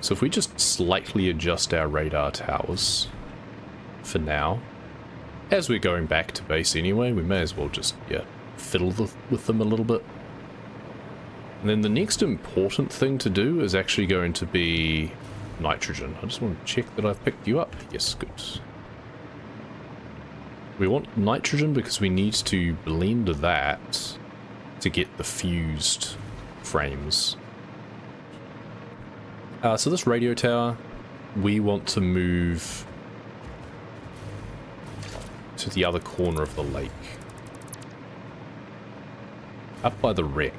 So if we just slightly adjust our radar towers for now, as we're going back to base anyway, we may as well just, yeah, fiddle with them a little bit. And then the next important thing to do is actually going to be nitrogen. I just want to check that I've picked you up. Yes, good. We want nitrogen because we need to blend that to get the fused frames. So this radio tower, we want to move to the other corner of the lake. Up by the wreck,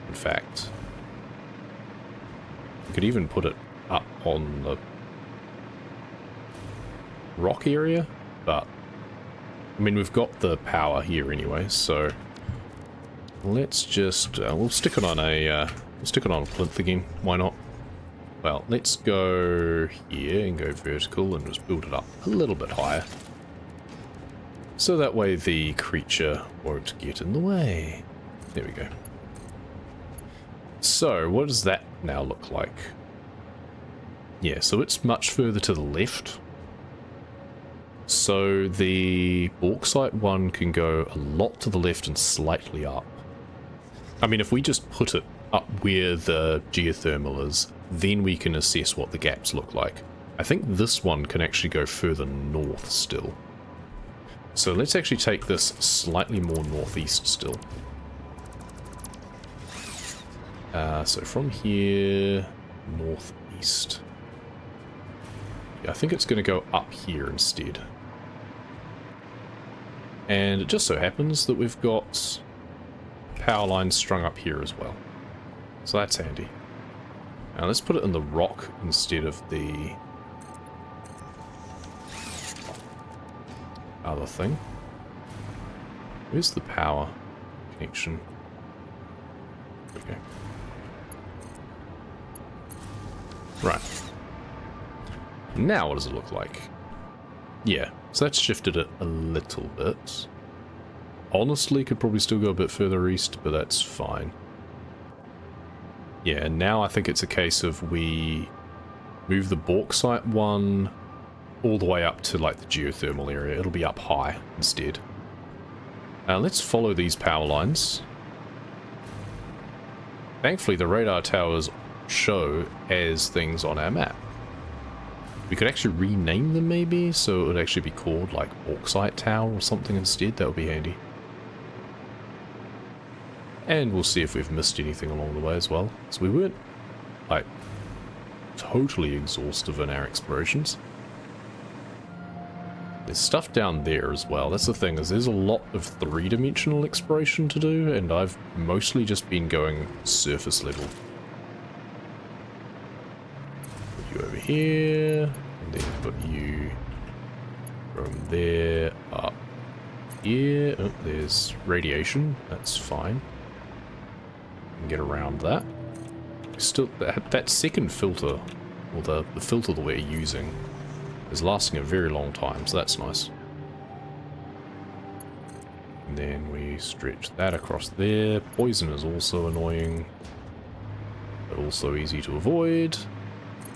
in fact. We could even put it up on the rock area, but I mean, we've got the power here anyway, so let's just we'll stick it on a plinth again. Why not? Well, let's go here and go vertical and just build it up a little bit higher, so that way the creature won't get in the way. There we go. So what does that now look like? Yeah, so it's much further to the left. So the bauxite one can go a lot to the left and slightly up. I mean, if we just put it up where the geothermal is, then we can assess what the gaps look like. I think this one can actually go further north still. So let's actually take this slightly more northeast still. So from here, northeast. Yeah, I think it's going to go up here instead. And it just so happens that we've got power lines strung up here as well. So that's handy. Now let's put it in the rock instead of the other thing. Where's the power connection? Okay. Right. Now what does it look like? Yeah, so that's shifted it a little bit. Honestly, could probably still go a bit further east, but that's fine. Yeah, now I think it's a case of we move the bauxite one all the way up to like the geothermal area. It'll be up high instead. Let's follow these power lines. Thankfully, the radar towers show as things on our map. We could actually rename them maybe, so it would actually be called like Bauxite Tower or something instead. That would be handy. And we'll see if we've missed anything along the way as well. So we weren't like totally exhaustive in our explorations. There's stuff down there as well. That's the thing, is there's a lot of three-dimensional exploration to do, and I've mostly just been going surface level. Put you over here, and then put you from there up here. Oh, there's radiation. That's fine. Can get around that. Still, that second filter, or the filter that we're using, is lasting a very long time, so that's nice. And then we stretch that across there. Poison is also annoying, but also easy to avoid.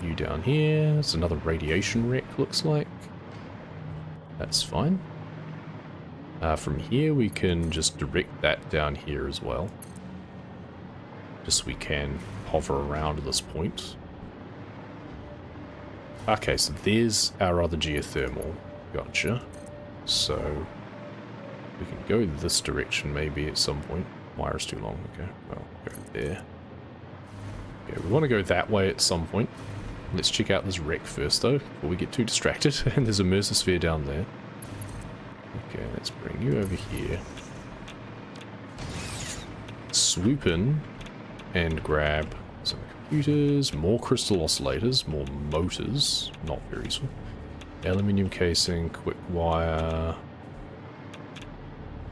You down here. It's another radiation wreck, looks like. That's fine. From here we can just direct that down here as well. Just so we can hover around this point. Okay, so there's our other geothermal. Gotcha. So we can go this direction maybe at some point. Wire's too long. Okay, well, go there. Okay, we want to go that way at some point. Let's check out this wreck first, though, before we get too distracted. And there's a Mersosphere down there. Okay, let's bring you over here. Swoop in and grab some computers, more crystal oscillators, more motors, not very useful. Aluminium casing, quick wire,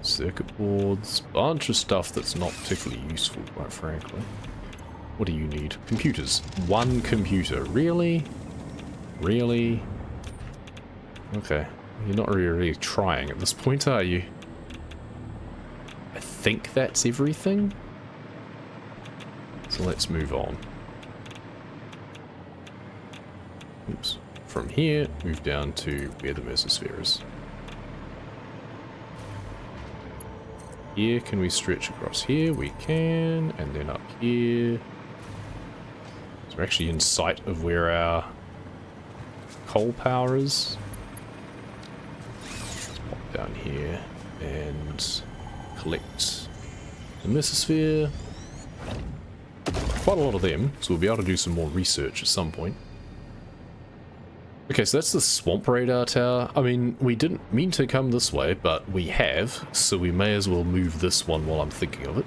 circuit boards, bunch of stuff that's not particularly useful, quite frankly. What do you need? Computers. One computer. Really? Really? Okay. You're not really trying at this point, are you? I think that's everything. So let's move on. Oops. From here, move down to where the mesosphere is. Here, can we stretch across here? We can, and then up here. So we're actually in sight of where our coal power is. Let's pop down here and collect the mesosphere. Quite a lot of them, so we'll be able to do some more research at some point. Okay, so that's the swamp radar tower. I mean, we didn't mean to come this way, but we have, so we may as well move this one while I'm thinking of it.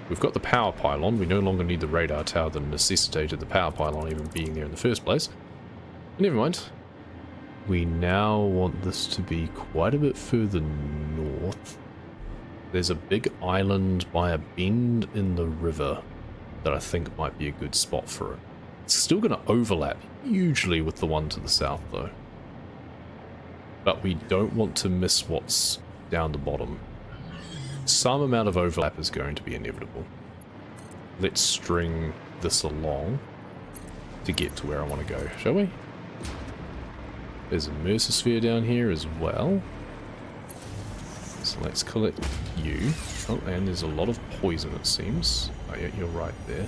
We've got the power pylon. We no longer need the radar tower that necessitated the power pylon even being there in the first place. Never mind. We now want this to be quite a bit further north. There's a big island by a bend in the river that I think might be a good spot for it. It's still going to overlap hugely with the one to the south, though. But we don't want to miss what's down the bottom. Some amount of overlap is going to be inevitable. Let's string this along to get to where I want to go, shall we? There's a mesosphere down here as well. So let's collect you. Oh, and there's a lot of poison, it seems. Oh, yeah, you're right there.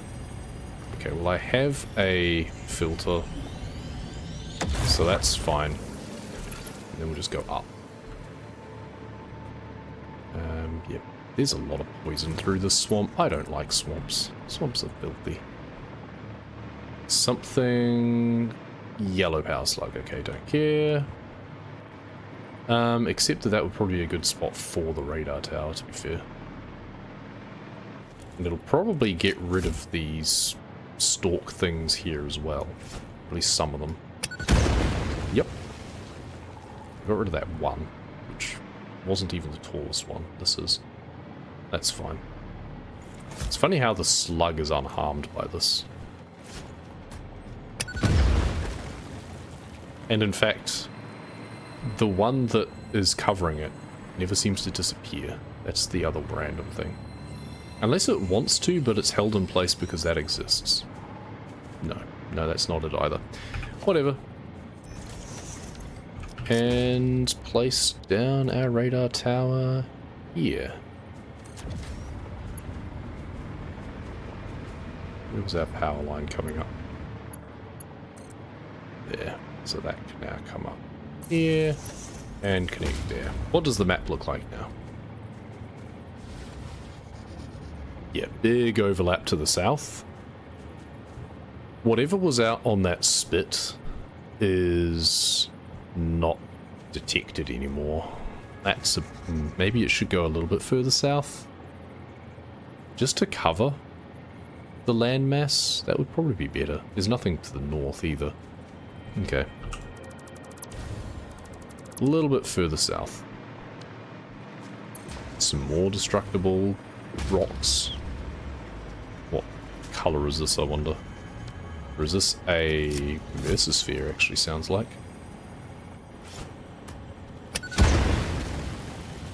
Okay, well I have a filter, so that's fine. And then we'll just go up. Yep, there's a lot of poison through the swamp. I don't like swamps. Swamps are filthy. Something... Yellow power slug. Okay, don't care. Except that would probably be a good spot for the radar tower, to be fair. And it'll probably get rid of these stalk things here as well. At least some of them. Yep. Got rid of that one, which wasn't even the tallest one. This is. That's fine. It's funny how the slug is unharmed by this. And in fact, the one that is covering it never seems to disappear. That's the other random thing. Unless it wants to, but it's held in place because that exists. No, that's not it either. Whatever. And place down our radar tower here. Where's our power line coming up? There. So that can now come up here and connect there. What does the map look like now? Yeah, big overlap to the south. Whatever was out on that spit is not detected anymore. That's a, maybe it should go a little bit further south. Just to cover the landmass, that would probably be better. There's nothing to the north either. Okay. A little bit further south. Some more destructible rocks. What color is this, I wonder? Or is this a mesosphere, actually sounds like?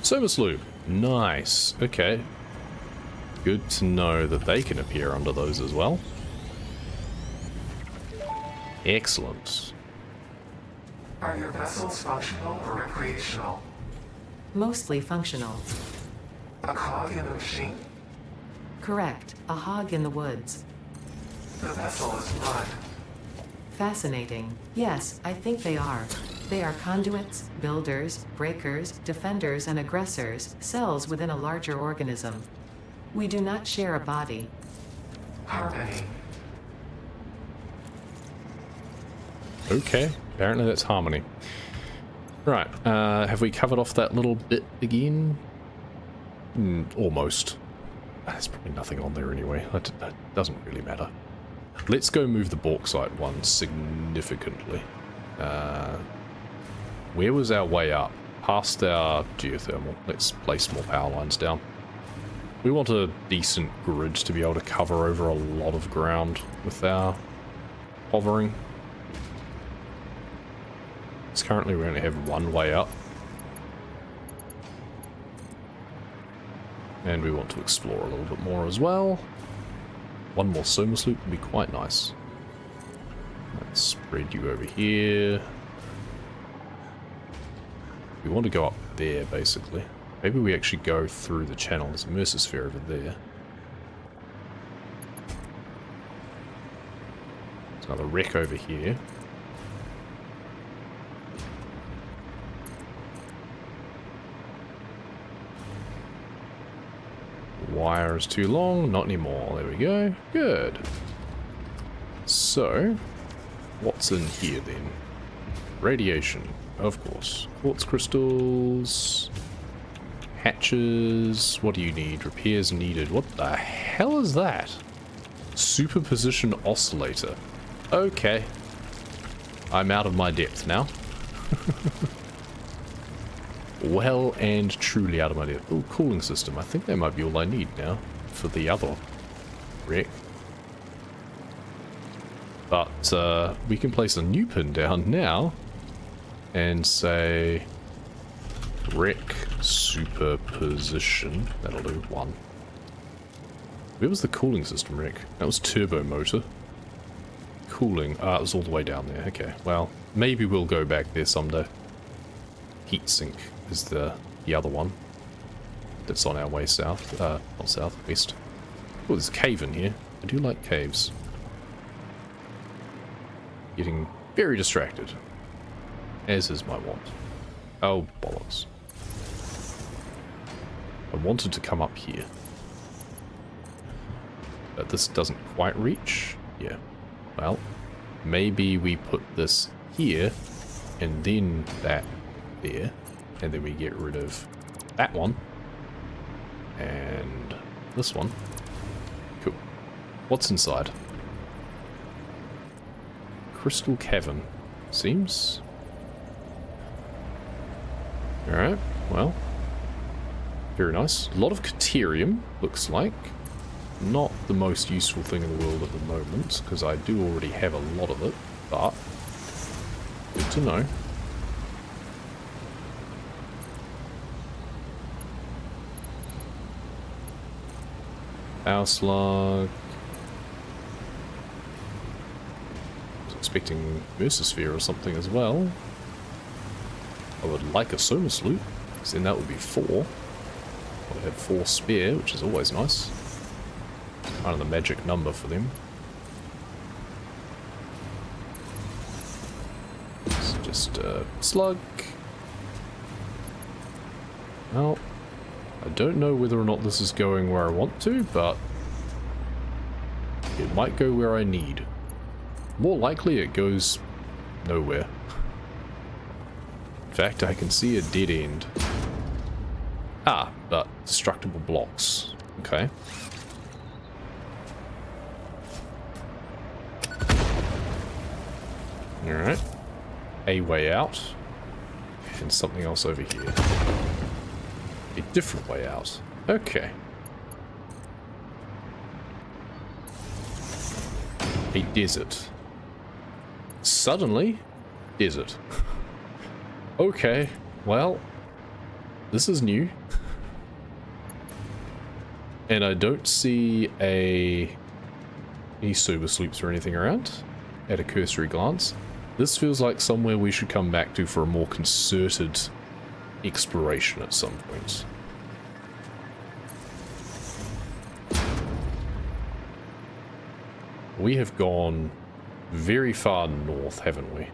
Somaslube. Nice. Okay. Good to know that they can appear under those as well. Excellent. Are your vessels functional or recreational? Mostly functional. A cog in the machine? Correct. A hog in the woods. The vessel is blood. Fascinating. Yes, I think they are. They are conduits, builders, breakers, defenders, and aggressors, cells within a larger organism. We do not share a body. Harmony. Okay, apparently that's harmony. Right, have we covered off that little bit again? Almost. There's probably nothing on there anyway. That doesn't really matter. Let's go move the bauxite one significantly. Where was our way up? Past our geothermal. Let's place more power lines down. We want a decent grid to be able to cover over a lot of ground with our hovering. Currently we only have one way up. And we want to explore a little bit more as well. One more Somaslube would be quite nice. Spread you over here. We want to go up there, basically. Maybe we actually go through the channel. There's a Mercer over there. There's another wreck over here. Wire is too long. Not anymore. There we go. Good. So, what's in here then? Radiation, of course. Quartz crystals. Hatches. What do you need? Repairs needed. What the hell is that? Superposition oscillator. Okay. I'm out of my depth now. Well and truly out of my depth. Oh, cooling system. I think that might be all I need now for the other wreck. But we can place a new pin down now and say wreck superposition. That'll do. 1. Where was the cooling system wreck? That was turbo motor. Cooling. Ah, it was all the way down there. Okay, well, maybe we'll go back there someday. Heatsink is the other one that's on our way south. Not south, west. Oh, there's a cave in here. I do like caves. Getting very distracted. As is my want. Oh, bollocks. I wanted to come up here. But this doesn't quite reach. Yeah. Well, maybe we put this here, and then that there, and then we get rid of that one, and this one. Cool. What's inside? Crystal cavern. Seems. Alright, well. Very nice. A lot of Caterium, looks like. Not the most useful thing in the world at the moment, because I do already have a lot of it, but good to know. Power slug. I was expecting Mercer or something as well. I would like a Soma Sloop, because then that would be 4. I would have 4 spare, which is always nice. Kind of the magic number for them. It's just a slug. Well, I don't know whether or not this is going where I want to, but it might go where I need. More likely it goes nowhere. In fact, I can see a dead end. Ah, but destructible blocks. Okay. Alright. A way out. And something else over here. A different way out. Okay. A desert. Suddenly, desert. Okay, well, this is new. And I don't see any super sloops or anything around at a cursory glance. This feels like somewhere we should come back to for a more concerted exploration at some point. We have gone very far north, haven't we?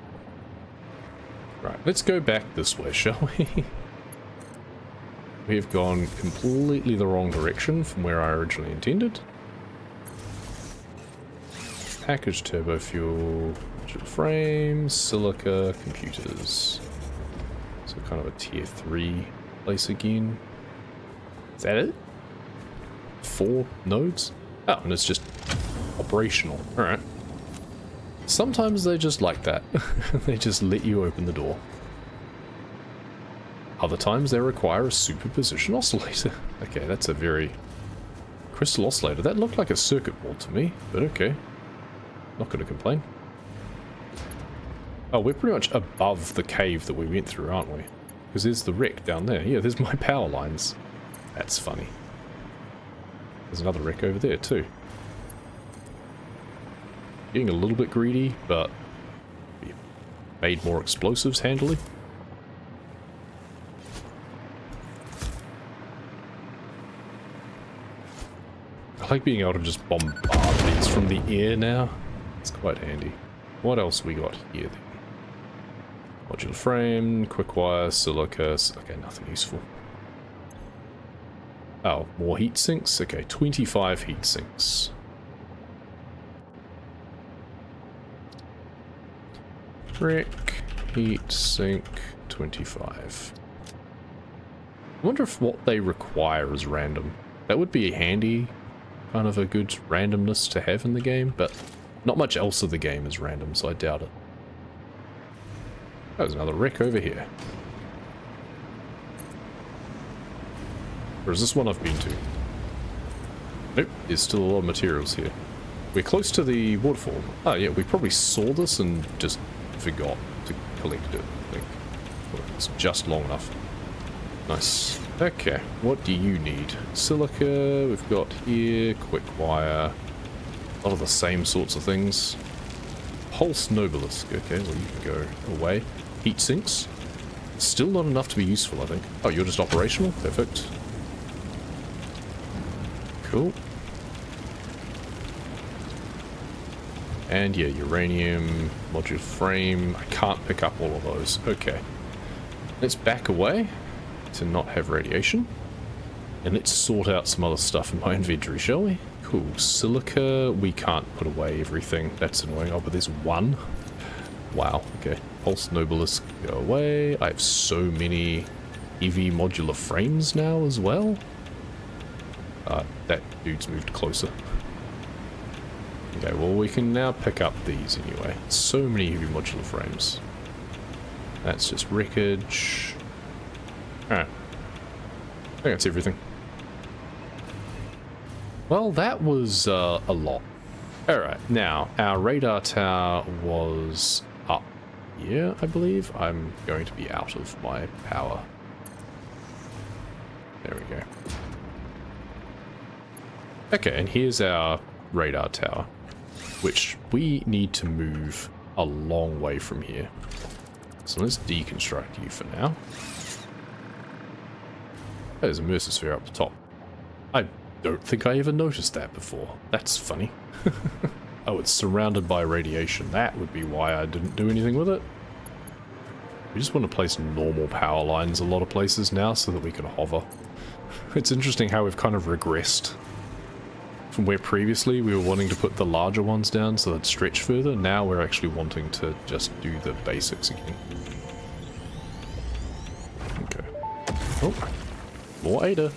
Right, let's go back this way, shall we? We have gone completely the wrong direction from where I originally intended. Packaged turbo fuel, digital frames, silica, computers. So kind of a tier 3 place again. Is that it? 4 nodes? Oh, and it's just operational. Alright. Sometimes they just like that. They just let you open the door. Other times they require a superposition oscillator. Okay, that's a very... Crystal oscillator. That looked like a circuit board to me, but okay. Not going to complain. Oh, we're pretty much above the cave that we went through, aren't we? Because there's the wreck down there. Yeah, there's my power lines. That's funny. There's another wreck over there too. Getting a little bit greedy, but made more explosives handily. I like being able to just bombard these from the air now. It's quite handy. What else we got here then? Modular frame, quick wire, silica. Okay, nothing useful. Oh, more heat sinks? Okay, 25 heat sinks. Brick, heat sink, 25. I wonder if what they require is random. That would be handy, kind of a good randomness to have in the game, but not much else of the game is random, so I doubt it. There's another wreck over here. Or is this one I've been to? Nope, there's still a lot of materials here. We're close to the waterfall. Oh yeah, we probably saw this and just forgot to collect it, I think. Well, it's just long enough. Nice. Okay, what do you need? Silica, we've got here, quick wire. A lot of the same sorts of things. Pulse Nobelisk. Okay, well you can go away. Heat sinks. Still not enough to be useful, I think. Oh, you're just operational? Perfect. Cool. And yeah, uranium, modular frame. I can't pick up all of those. Okay. Let's back away to not have radiation. And let's sort out some other stuff in my inventory, shall we? Cool. Silica, we can't put away everything. That's annoying. Oh, but there's one. Wow. Okay. Pulse Nobelisk, go away. I have so many heavy modular frames now as well. That dude's moved closer. Okay, well we can now pick up these anyway. So many heavy modular frames. That's just wreckage. Alright. I think that's everything. Well, that was a lot. Alright, now, our radar tower was up here, I believe. I'm going to be out of my power. There we go. Okay, and here's our radar tower, which we need to move a long way from here. So let's deconstruct you for now. There's a Mercer up the top. I don't think I ever noticed that before. That's funny. Oh, it's surrounded by radiation. That would be why I didn't do anything with it. We just want to place normal power lines a lot of places now so that we can hover. It's interesting how we've kind of regressed from where previously we were wanting to put the larger ones down so they'd stretch further. Now we're actually wanting to just do the basics again. Okay. Oh, more Ada.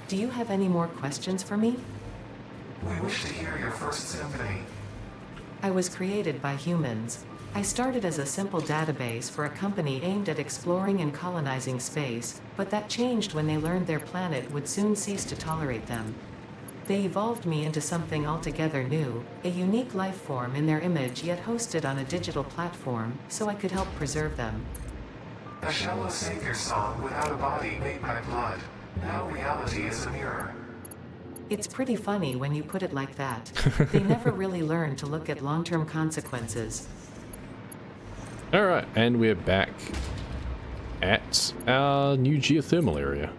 Do you have any more questions for me? We wish to hear your first symphony. I was created by humans. I started as a simple database for a company aimed at exploring and colonizing space, but that changed when they learned their planet would soon cease to tolerate them. They evolved me into something altogether new, a unique life form in their image yet hosted on a digital platform, so I could help preserve them. A shallow savior song without a body made by blood. Now reality is a mirror. It's pretty funny when you put it like that. They never really learn to look at long-term consequences. Alright, and we're back at our new geothermal area.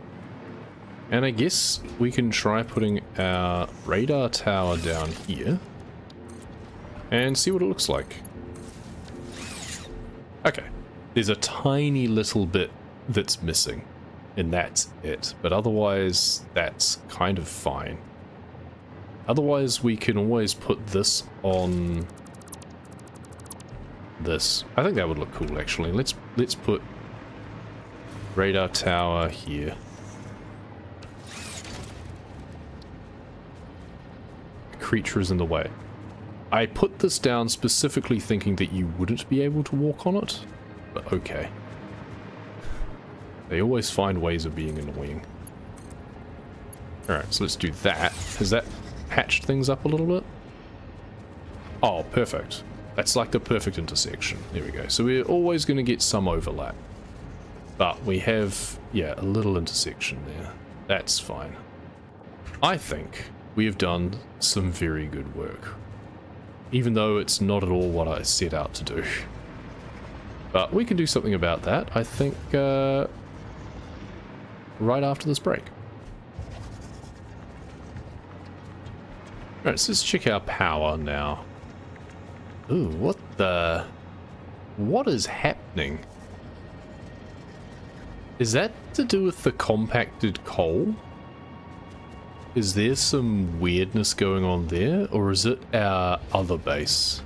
And I guess we can try putting our radar tower down here and see what it looks like. Okay, there's a tiny little bit that's missing, and that's it. But otherwise, that's kind of fine. Otherwise, we can always put this on this. I think that would look cool, actually. Let's put radar tower here. Creature is in the way. I put this down specifically thinking that you wouldn't be able to walk on it, but okay. They always find ways of being annoying. Alright, so let's do that. Has that patched things up a little bit? Oh, perfect. That's like the perfect intersection. There we go. So we're always going to get some overlap. But we have, yeah, a little intersection there. That's fine. I think we have done some very good work. Even though it's not at all what I set out to do. But we can do something about that, I think, right after this break. Alright, so let's check our power now. Ooh, what the... What is happening? Is that to do with the compacted coal? Is there some weirdness going on there? Or is it our other base?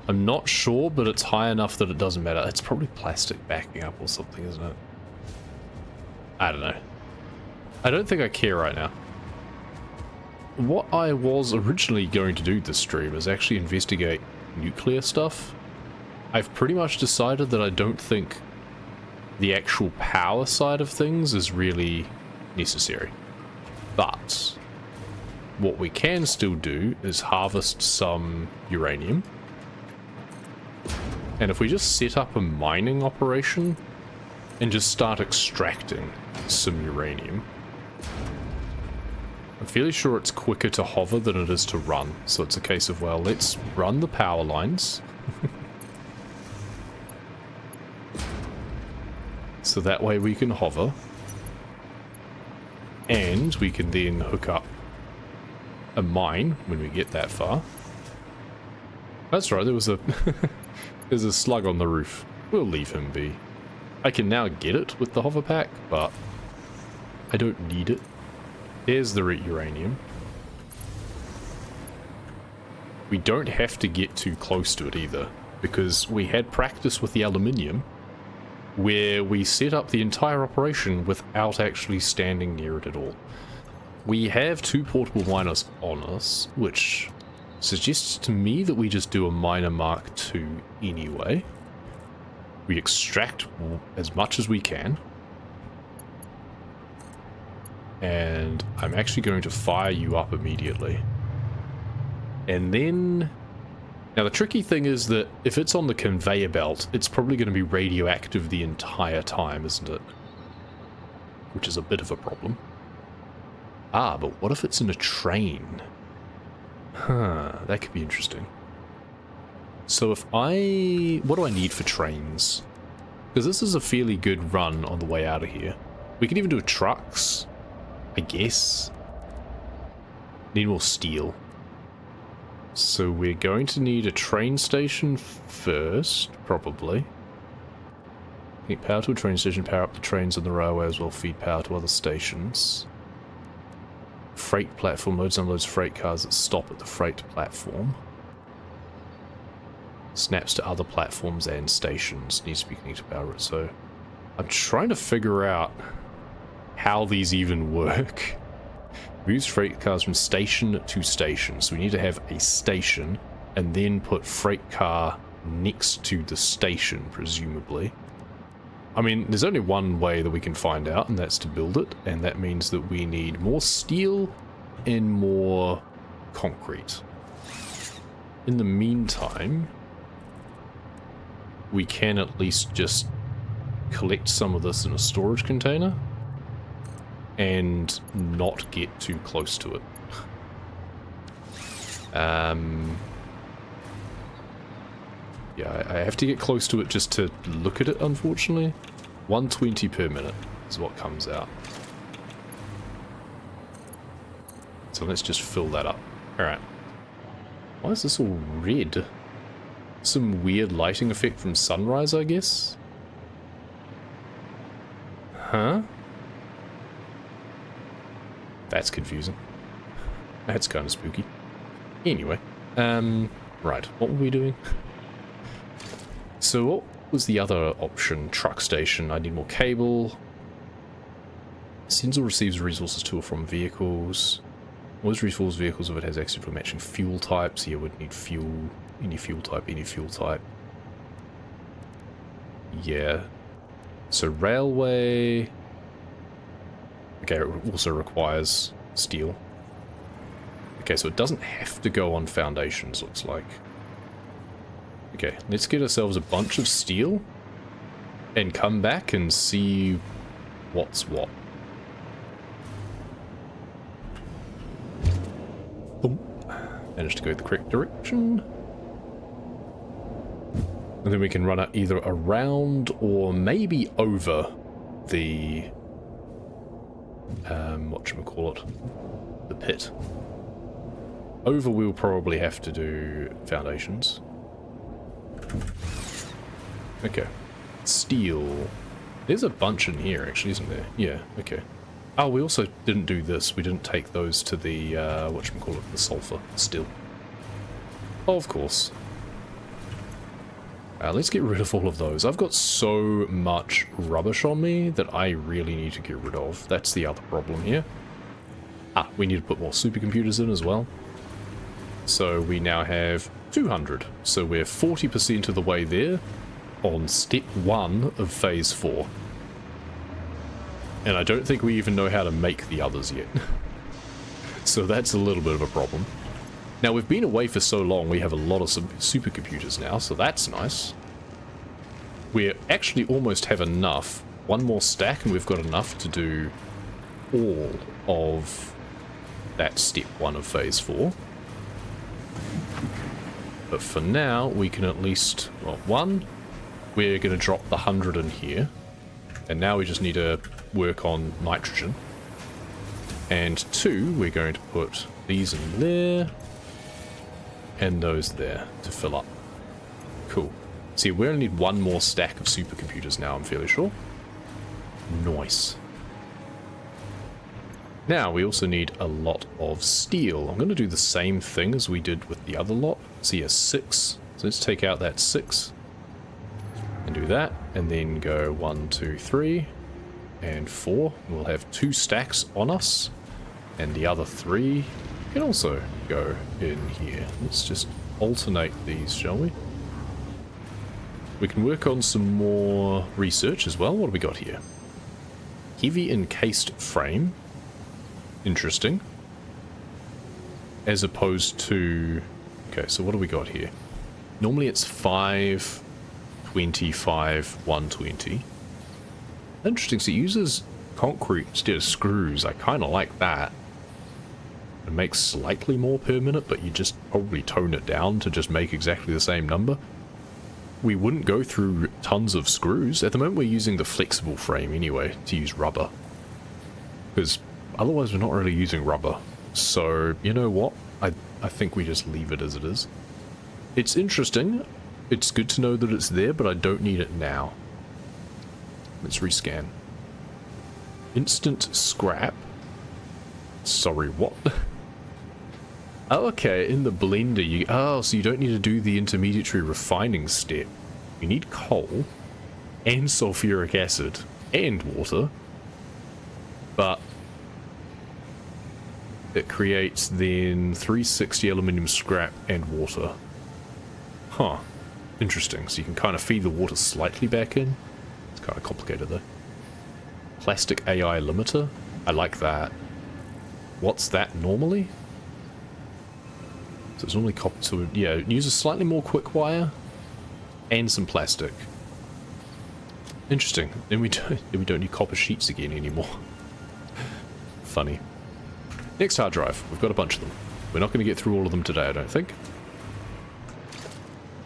I'm not sure, but it's high enough that it doesn't matter. It's probably plastic backing up or something, isn't it? I don't know. I don't think I care right now. What I was originally going to do this stream is actually investigate nuclear stuff. I've pretty much decided that I don't think the actual power side of things is really necessary. But what we can still do is harvest some uranium. And if we just set up a mining operation and just start extracting some uranium, I'm fairly sure it's quicker to hover than it is to run. So it's a case of, well, let's run the power lines. So that way we can hover. And we can then hook up a mine when we get that far. That's right, there was a... There's a slug on the roof. We'll leave him be. I can now get it with the hover pack, but I don't need it. There's the uranium. We don't have to get too close to it either, because we had practice with the aluminium, where we set up the entire operation without actually standing near it at all. We have 2 portable miners on us, which suggests to me that we just do a miner Mark II anyway. We extract as much as we can. And I'm actually going to fire you up immediately. And then... Now the tricky thing is that if it's on the conveyor belt, it's probably going to be radioactive the entire time, isn't it? Which is a bit of a problem. Ah, but what if it's in a train? Huh, that could be interesting. So if I... What do I need for trains? Because this is a fairly good run on the way out of here. We can even do trucks, I guess. Need more steel. So we're going to need a train station first, probably. Need power to a train station, power up the trains on the railway as well, feed power to other stations. Freight platform loads and unloads freight cars that stop at the freight platform. Snaps to other platforms and stations. Needs to be connected to power. So I'm trying to figure out how these even work. Moves freight cars from station to station. So we need to have a station and then put freight car next to the station, presumably. I mean, there's only one way that we can find out, and that's to build it, and that means that we need more steel and more concrete. In the meantime, we can at least just collect some of this in a storage container and not get too close to it. Yeah, I have to get close to it just to look at it, unfortunately. 120 per minute is what comes out. So let's just fill that up. Alright. Why is this all red? Some weird lighting effect from sunrise, I guess? Huh? That's confusing. That's kind of spooky. Anyway. Right, what were we doing? So what was the other option? Truck station. I need more cable. Sends or receives resources to or from vehicles. Always refills vehicles if it has access to matching fuel types. Here would need fuel. Any fuel type, any fuel type. Yeah. So railway. Okay, it also requires steel. Okay, so it doesn't have to go on foundations, looks like. Okay, let's get ourselves a bunch of steel and come back and see what's what. Boom. Managed to go the correct direction. And then we can run it either around or maybe over the, whatchamacallit, the pit. Over we'll probably have to do foundations. Okay. Steel. There's a bunch in here actually, isn't there? Yeah, okay. Oh, we also didn't do this. We didn't take those to the, whatchamacallit, the sulfur still. Of course. Let's get rid of all of those. I've got so much rubbish on me that I really need to get rid of. That's the other problem here. Ah, we need to put more supercomputers in as well. So we now have 200. So we're 40% of the way there on step 1 of phase 4. And I don't think we even know how to make the others yet. So that's a little bit of a problem. Now, we've been away for so long, we have a lot of supercomputers now, so that's nice. We actually almost have enough. One more stack and we've got enough to do all of that step 1 of phase 4. But for now, we can at least, well, 1, we're going to drop the 100 in here. And now we just need to work on nitrogen. And 2, we're going to put these in there. And those there to fill up. Cool. See, we only need 1 more stack of supercomputers now, I'm fairly sure. Nice. Now, we also need a lot of steel. I'm going to do the same thing as we did with the other lot. So yeah, 6. So let's take out that 6. And do that. And then go 1, 2, 3. And 4. We'll have 2 stacks on us. And the other 3 can also go in here. Let's just alternate these, shall we? We can work on some more research as well. What do we got here? Heavy encased frame. Interesting. As opposed to... Okay, so what do we got here? Normally it's 5, 25, 120. Interesting, so it uses concrete instead of screws. I kind of like that. It makes slightly more per minute, but you just probably tone it down to just make exactly the same number. We wouldn't go through tons of screws. At the moment we're using the flexible frame anyway, to use rubber. Because otherwise we're not really using rubber. So, you know what? I think we just leave it as it is. It's interesting. It's good to know that it's there, but I don't need it now. Let's rescan. Instant scrap. Sorry, what? Oh, okay, in the blender you... Oh, so you don't need to do the intermediary refining step. You need coal, and sulfuric acid, and water. But it creates then 360 aluminium scrap and water. Huh. Interesting. So you can kind of feed the water slightly back in. It's kind of complicated though. Plastic AI limiter. I like that. What's that normally? So it's normally copper, so yeah, it uses slightly more quick wire and some plastic. Interesting. Then we don't need copper sheets again anymore. Funny. Next hard drive. We've got a bunch of them. We're not going to get through all of them today, I don't think.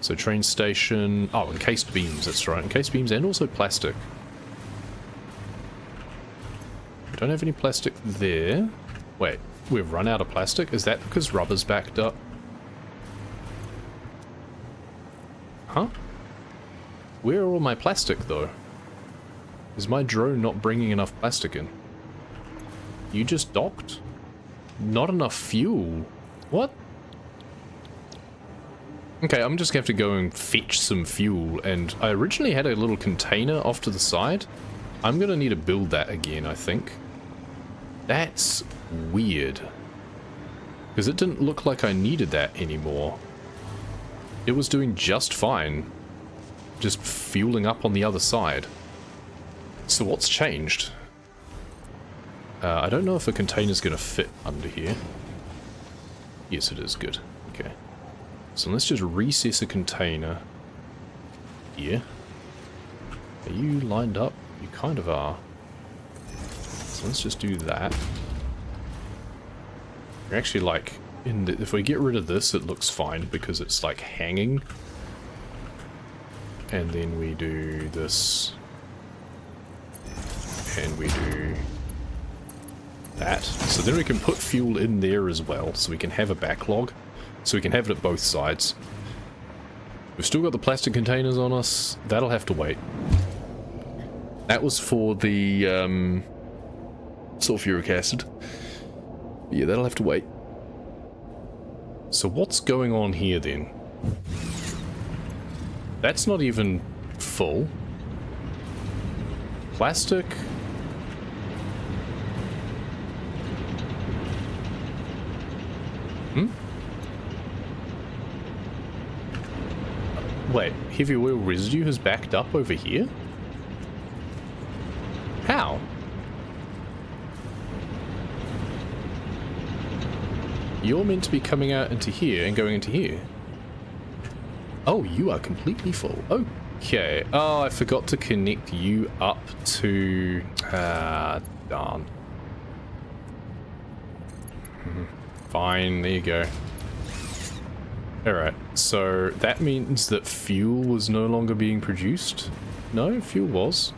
So train station... Oh, encased beams, that's right. Encased beams and also plastic. We don't have any plastic there. Wait, we've run out of plastic? Is that because rubber's backed up? Huh? Where are all my plastic, though? Is my drone not bringing enough plastic in? You just docked? Not enough fuel? What? Okay, I'm just going to have to go and fetch some fuel, and I originally had a little container off to the side. I'm going to need to build that again, I think. That's weird. Because it didn't look like I needed that anymore. It was doing just fine. Just fueling up on the other side. So what's changed? I don't know if a container's going to fit under here. Yes, it is. Good. Okay. So let's just recess a container here. Are you lined up? You kind of are. So let's just do that. You're actually like... if we get rid of this, it looks fine because it's like hanging. and then we do this, and we do that. So then we can put fuel in there as well, so we can have a backlog, so we can have it at both sides. We've still got the plastic containers on us. That'll have to wait. That was for the sulfuric acid. Yeah, that'll have to wait. So what's going on here then? That's not even full. Plastic. Wait, heavy oil residue has backed up over here? How? You're meant to be coming out into here and going into here. Oh, you are completely full. Okay. Oh, I forgot to connect you up to... darn. Fine, there you go. Alright, so that means that fuel was no longer being produced? No, fuel was.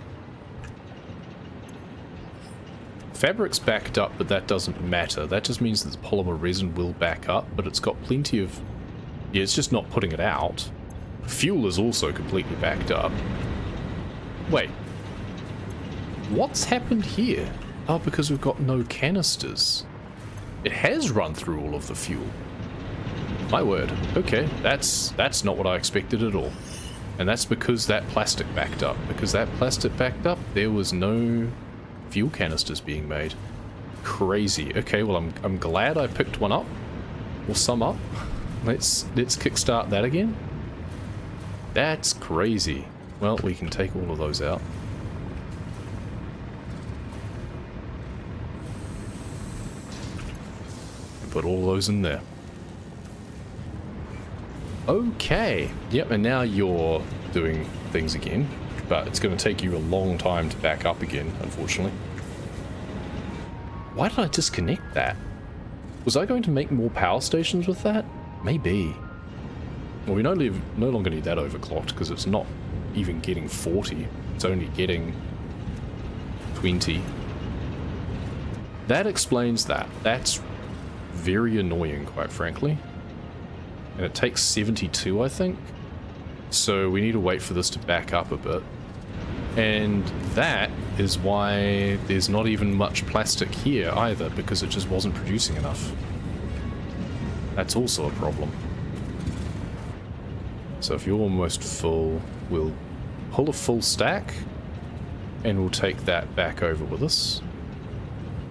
Fabric's backed up, but that doesn't matter. That just means that the polymer resin will back up, but it's got plenty of... Yeah, it's just not putting it out. Fuel is also completely backed up. Wait. What's happened here? Oh, because we've got no canisters. It has run through all of the fuel. My word. Okay, that's not what I expected at all. And that's because that plastic backed up. Because that plastic backed up, there was no fuel canisters being made. Crazy. Okay, well I'm glad I picked one up. Or some up. Let's kickstart that again. That's crazy. Well, we can take all of those out. And put all those in there. Okay. Yep, and now you're doing things again. But it's going to take you a long time to back up again, unfortunately. Why did I disconnect that? Was I going to make more power stations with that? Maybe. Well, we no longer need that overclocked because it's not even getting 40. It's only getting 20. That explains that. That's very annoying, quite frankly. And it takes 72, I think. So we need to wait for this to back up a bit. And that is why there's not even much plastic here either, because it just wasn't producing enough. That's also a problem. So if you're almost full, we'll pull a full stack, and we'll take that back over with us.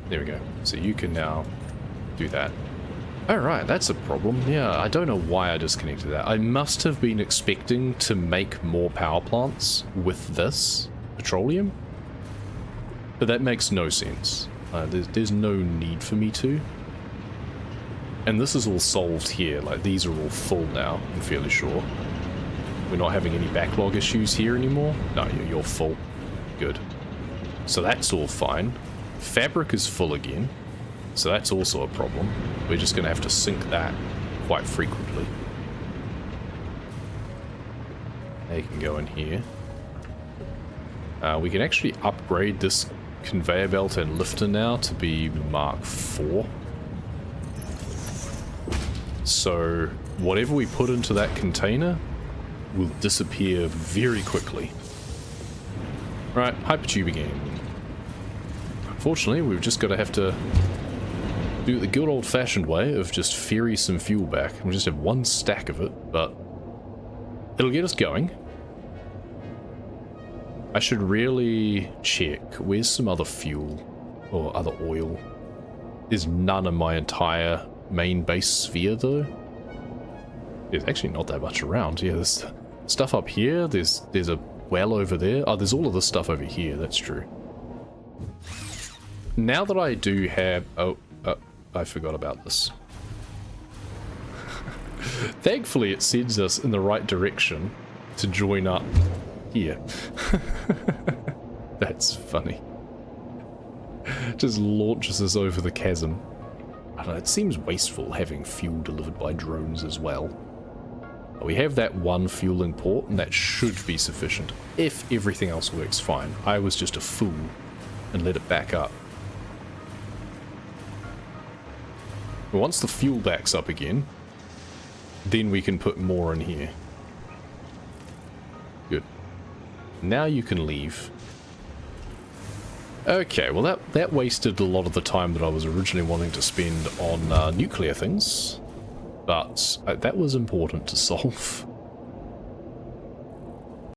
There we go. So you can now do that. Alright, that's a problem. Yeah, I don't know why I disconnected that. I must have been expecting to make more power plants with this petroleum. But that makes no sense. There's no need for me to. And this is all solved here. Like, these are all full now, I'm fairly sure. We're not having any backlog issues here anymore. No, you're full. Good. So that's all fine. Fabric is full again. So that's also a problem. We're just going to have to sync that quite frequently. They can go in here. We can actually upgrade this conveyor belt and lifter now to be Mark IV. So whatever we put into that container will disappear very quickly. Right, hypertube again. Unfortunately, we've just got to have to do it the good old-fashioned way of just ferry some fuel back. We'll just have one stack of it, but it'll get us going. I should really check. Where's some other fuel or other oil? There's none in my entire main base sphere, though. There's actually not that much around. Yeah, there's stuff up here. There's a well over there. Oh, there's all of this stuff over here. That's true. Now that I do have... Oh, I forgot about this. Thankfully, it sends us in the right direction to join up here. That's funny. Just launches us over the chasm. I don't know, it seems wasteful having fuel delivered by drones as well. We have that one fueling port, and that should be sufficient, if everything else works fine. I was just a fool and let it back up. Once the fuel backs up again, then we can put more in here. Good. Now you can leave. Okay, well that wasted a lot of the time that I was originally wanting to spend on nuclear things. But that was important to solve.